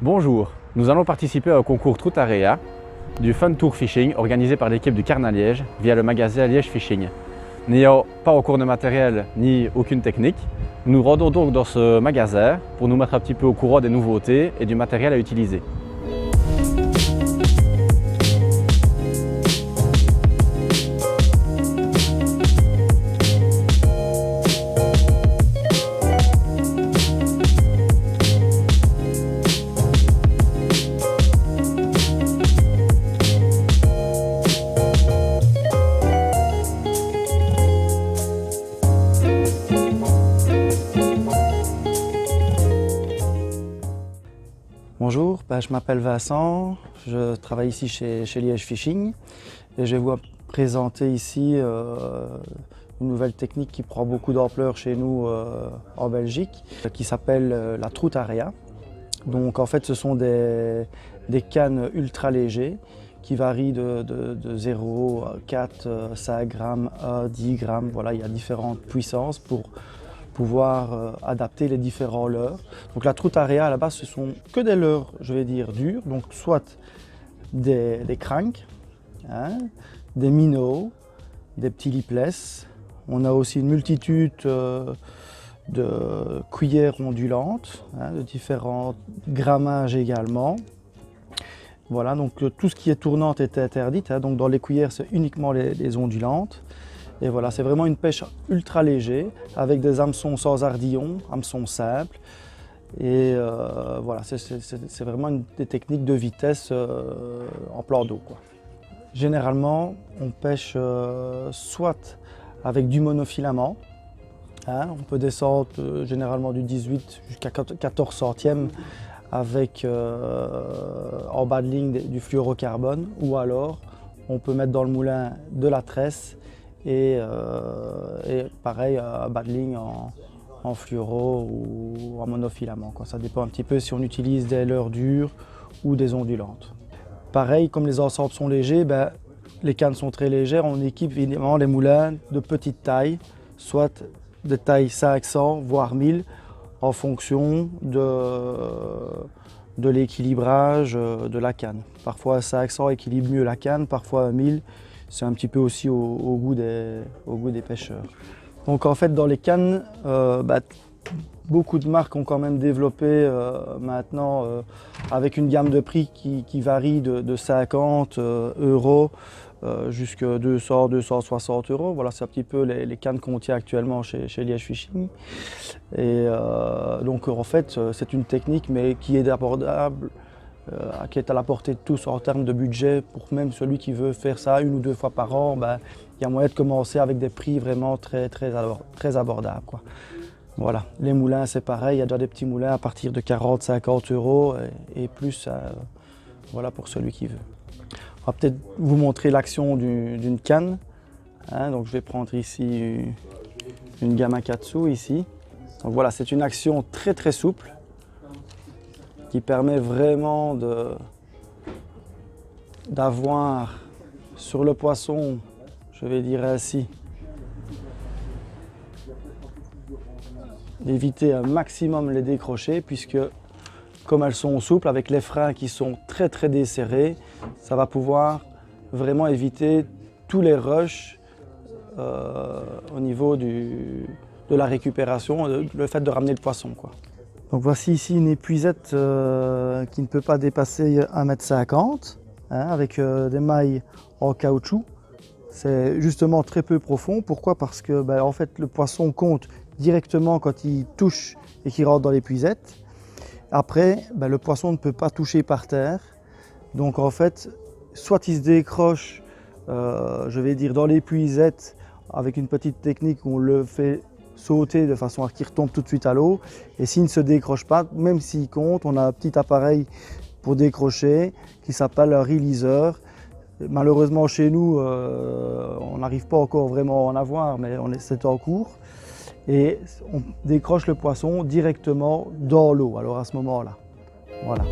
Bonjour, nous allons participer au concours Troutarea du Fun Tour Fishing organisé par l'équipe du Carn à Liège via le magasin Liège Fishing. N'ayant pas au cours de matériel ni aucune technique, nous rendons donc dans ce magasin pour nous mettre un petit peu au courant des nouveautés et du matériel à utiliser. Bonjour, je m'appelle Vincent, je travaille ici chez Liège Fishing et je vais vous présenter ici une nouvelle technique qui prend beaucoup d'ampleur chez nous en Belgique, qui s'appelle la Troutarea. Donc en fait ce sont des cannes ultra légers qui varient de 0 à 4, 5 grammes à 10 grammes. Voilà, il y a différentes puissances pour pouvoir adapter les différents leurres. Donc la Troutarea à la base ce sont que des leurres, je vais dire, durs, donc soit des cranks, hein, des minnows, des petits lipless. On a aussi une multitude de cuillères ondulantes, hein, de différents grammages également. Voilà, donc tout ce qui est tournante est interdit, hein, donc dans les cuillères c'est uniquement les ondulantes. Et voilà, c'est vraiment une pêche ultra léger avec des hameçons sans ardillon, hameçons simples. Et voilà, c'est vraiment des techniques de vitesse en plan d'eau, quoi. Généralement, on pêche soit avec du monofilament, hein, on peut descendre généralement du 18 jusqu'à 14 centièmes avec en bas de ligne du fluorocarbone, ou alors on peut mettre dans le moulin de la tresse et pareil à bas de ligne en fluoro ou en monofilament, quoi. Ça dépend un petit peu si on utilise des leurres dures ou des ondulantes. Pareil, comme les ensembles sont légers, les cannes sont très légères, on équipe évidemment les moulins de petite taille, soit de taille 500 voire 1000 en fonction de l'équilibrage de la canne. Parfois 500 équilibre mieux la canne, parfois 1000. C'est un petit peu aussi au goût des pêcheurs. Donc en fait dans les cannes, beaucoup de marques ont quand même développé maintenant avec une gamme de prix qui varie de 50 euros jusqu'à 200, 260 euros. Voilà, c'est un petit peu les cannes qu'on tient actuellement chez Liège Fishing. Et donc en fait c'est une technique mais qui est abordable, qui est à la portée de tous en termes de budget. Pour même celui qui veut faire ça 1 ou 2 fois par an, il y a moyen de commencer avec des prix vraiment très abordables, quoi. Voilà, les moulins c'est pareil, il y a déjà des petits moulins à partir de 40, 50 euros et plus, voilà, pour celui qui veut. On va peut-être vous montrer l'action d'une canne, hein, donc je vais prendre ici une Gamakatsu ici. Donc voilà, c'est une action très souple qui permet vraiment d'avoir sur le poisson, je vais dire ainsi, d'éviter un maximum les décrochés, puisque comme elles sont souples, avec les freins qui sont très desserrés, ça va pouvoir vraiment éviter tous les rushs au niveau de la récupération, le fait de ramener le poisson, quoi. Donc voici ici une épuisette qui ne peut pas dépasser 1,50 m, hein, avec des mailles en caoutchouc. C'est justement très peu profond. Pourquoi? Parce que en fait, le poisson compte directement quand il touche et qu'il rentre dans l'épuisette. Après, le poisson ne peut pas toucher par terre. Donc en fait, soit il se décroche, je vais dire, dans l'épuisette avec une petite technique où on le fait sauter de façon à ce qu'il retombe tout de suite à l'eau. Et s'il ne se décroche pas, même s'il compte, on a un petit appareil pour décrocher qui s'appelle un releaser. Malheureusement chez nous, on n'arrive pas encore vraiment à en avoir, mais c'est en cours. Et on décroche le poisson directement dans l'eau, alors à ce moment-là. Voilà.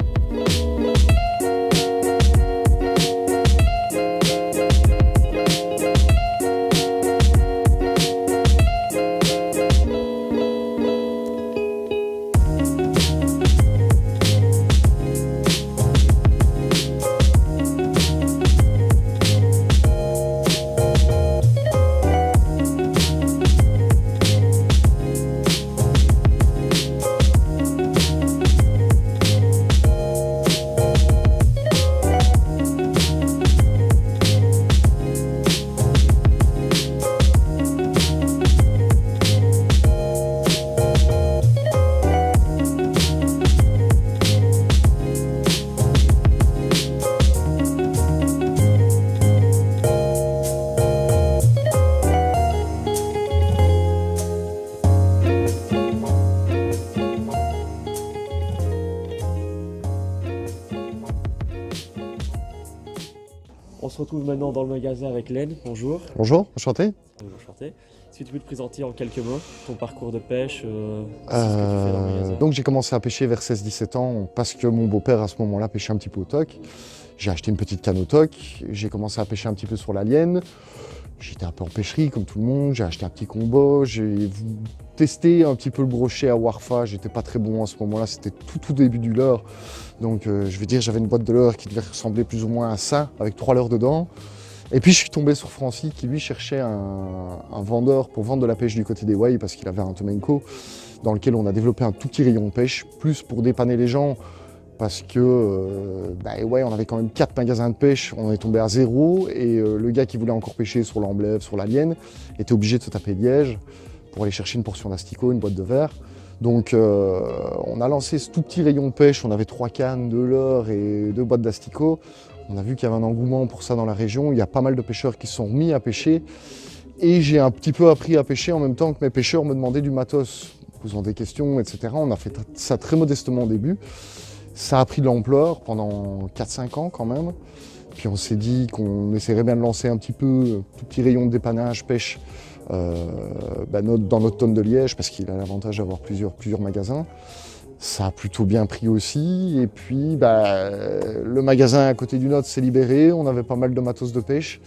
On se retrouve maintenant dans le magasin avec Len. Bonjour. Bonjour, enchanté. Enchanté. Est-ce que tu peux te présenter en quelques mots ton parcours de pêche, ce que tu fais dans le magasin? Donc j'ai commencé à pêcher vers 16-17 ans parce que mon beau-père à ce moment-là pêchait un petit peu au toc. J'ai acheté une petite canne au toc, j'ai commencé à pêcher un petit peu sur la lienne. J'étais un peu en pêcherie comme tout le monde, j'ai acheté un petit combo, j'ai testé un petit peu le brochet à Warfa, j'étais pas très bon à ce moment-là, c'était tout début du leurre. Donc je vais dire j'avais une boîte de leurre qui devait ressembler plus ou moins à ça, avec 3 leurres dedans. Et puis je suis tombé sur Francis qui lui cherchait un vendeur pour vendre de la pêche du côté des Wai parce qu'il avait un Tomenko dans lequel on a développé un tout petit rayon pêche, plus pour dépanner les gens parce que ouais, on avait quand même 4 magasins de pêche, on est tombé à 0 et le gars qui voulait encore pêcher sur l'Amblève, sur la Lienne, était obligé de se taper Liège pour aller chercher une portion d'asticot, une boîte de verre. Donc on a lancé ce tout petit rayon de pêche, on avait 3 cannes, 2 leurres et 2 boîtes d'asticot. On a vu qu'il y avait un engouement pour ça dans la région, il y a pas mal de pêcheurs qui se sont mis à pêcher et j'ai un petit peu appris à pêcher en même temps que mes pêcheurs me demandaient du matos, posant des questions, etc. On a fait ça très modestement au début. Ça a pris de l'ampleur pendant 4-5 ans quand même. Puis on s'est dit qu'on essaierait bien de lancer un petit peu, tout petit rayon de dépannage, pêche dans notre tonne de Liège parce qu'il a l'avantage d'avoir plusieurs magasins. Ça a plutôt bien pris aussi. Et puis le magasin à côté du nôtre s'est libéré, on avait pas mal de matos de pêche.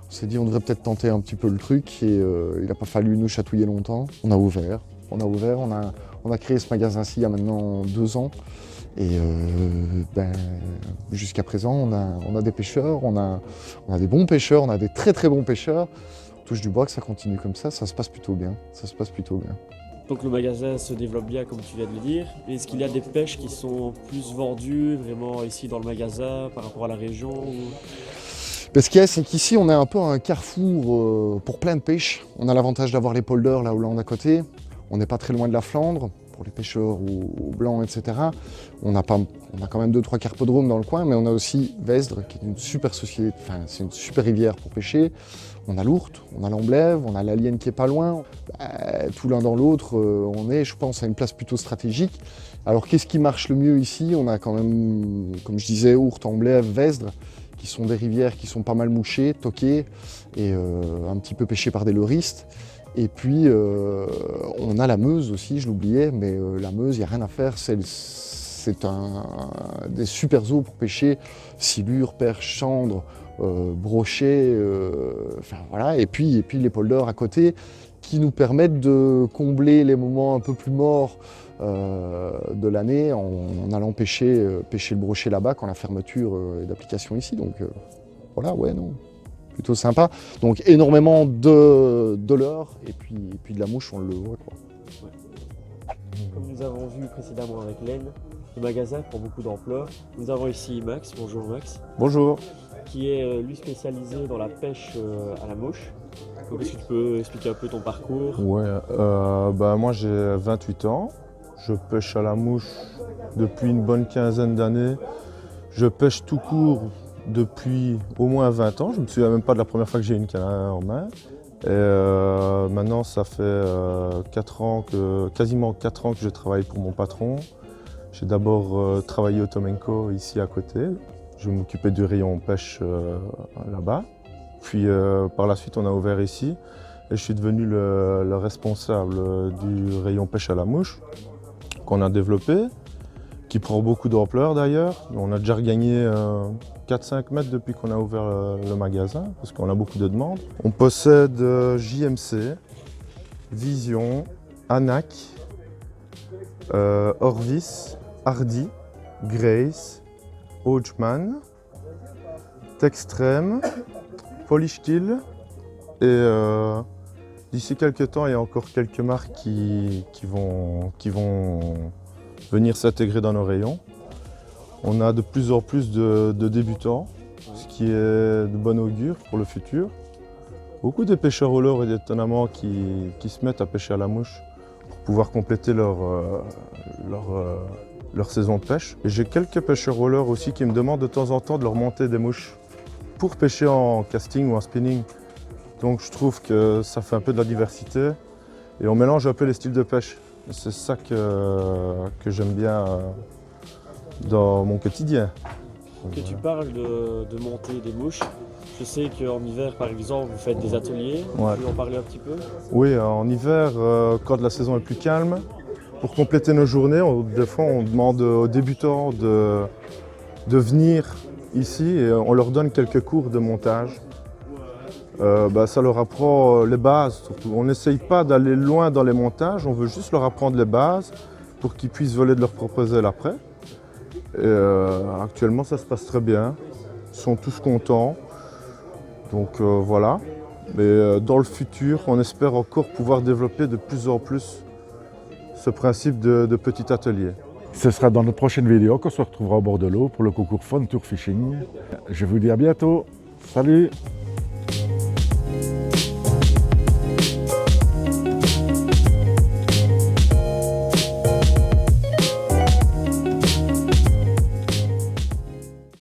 On s'est dit on devrait peut-être tenter un petit peu le truc et il n'a pas fallu nous chatouiller longtemps. On a ouvert, on a créé ce magasin-ci il y a maintenant 2 ans. Et jusqu'à présent, on a des pêcheurs, on a des bons pêcheurs, on a des très bons pêcheurs. On touche du bois que ça continue comme ça se passe plutôt bien. Donc le magasin se développe bien comme tu viens de le dire. Est-ce qu'il y a des pêches qui sont plus vendues vraiment ici dans le magasin par rapport à la région Ce qu'il y a, c'est qu'ici on est un peu un carrefour pour plein de pêches. On a l'avantage d'avoir les polders là où l'on est à côté. On n'est pas très loin de la Flandre. Pour les pêcheurs ou blancs, etc. On a quand même 2-3 carpodromes dans le coin, mais on a aussi Vesdre, qui est une super société, c'est une super rivière pour pêcher. On a l'Ourthe, on a l'Amblève, on a la Lienne qui est pas loin. Tout l'un dans l'autre, on est, je pense, à une place plutôt stratégique. Alors qu'est-ce qui marche le mieux ici? On a quand même, comme je disais, Ourthe, Amblève, Vesdre, qui sont des rivières qui sont pas mal mouchées, toquées, et un petit peu pêchées par des leuristes. Et puis on a la Meuse aussi, je l'oubliais, mais la Meuse, il n'y a rien à faire, c'est des super eaux pour pêcher, silure, perche, cendre, brochet, voilà. Et puis les polders à côté qui nous permettent de combler les moments un peu plus morts de l'année en allant pêcher le brochet là-bas quand la fermeture est d'application ici. Donc voilà, ouais, non. Plutôt sympa. Donc énormément de leurre et puis de la mouche, on le voit, quoi. Ouais. Comme nous avons vu précédemment avec Len, le magasin prend beaucoup d'ampleur. Nous avons ici Max, bonjour Max. Bonjour. Qui est lui spécialisé dans la pêche à la mouche. Donc, est-ce que tu peux expliquer un peu ton parcours? Ouais, moi j'ai 28 ans. Je pêche à la mouche depuis une bonne quinzaine d'années. Je pêche tout court depuis au moins 20 ans. Je ne me souviens même pas de la première fois que j'ai une canne en main. Et maintenant, ça fait quasiment 4 ans que je travaille pour mon patron. J'ai d'abord travaillé au Tomenko ici à côté. Je m'occupais du rayon pêche là-bas. Puis par la suite, on a ouvert ici. Et je suis devenu le responsable du rayon pêche à la mouche qu'on a développé, qui prend beaucoup d'ampleur d'ailleurs. On a déjà regagné 4-5 mètres depuis qu'on a ouvert le magasin, parce qu'on a beaucoup de demandes. On possède JMC, Vision, Anak, Orvis, Hardy, Grace, Hodgman, Textreme, Polishkill et d'ici quelques temps, il y a encore quelques marques qui vont venir s'intégrer dans nos rayons. On a de plus en plus de débutants, ce qui est de bon augure pour le futur. Beaucoup de pêcheurs au leurre et d'étonnement qui se mettent à pêcher à la mouche pour pouvoir compléter leur saison de pêche. Et j'ai quelques pêcheurs au leurre aussi qui me demandent de temps en temps de leur monter des mouches pour pêcher en casting ou en spinning. Donc je trouve que ça fait un peu de la diversité et on mélange un peu les styles de pêche. C'est ça que j'aime bien dans mon quotidien. Que tu parles de monter des mouches, Je sais qu'en hiver, par exemple, vous faites des ateliers. Ouais. Tu peux en parler un petit peu? Oui, en hiver, quand la saison est plus calme, pour compléter nos journées, des fois on demande aux débutants de venir ici et on leur donne quelques cours de montage. Ça leur apprend les bases surtout. On n'essaye pas d'aller loin dans les montages, on veut juste leur apprendre les bases pour qu'ils puissent voler de leur propre aile après. Et, actuellement ça se passe très bien, ils sont tous contents. Donc voilà. Mais dans le futur, on espère encore pouvoir développer de plus en plus ce principe de petit atelier. Ce sera dans notre prochaine vidéo qu'on se retrouvera au bord de l'eau pour le concours Fun Tour Fishing. Je vous dis à bientôt. Salut!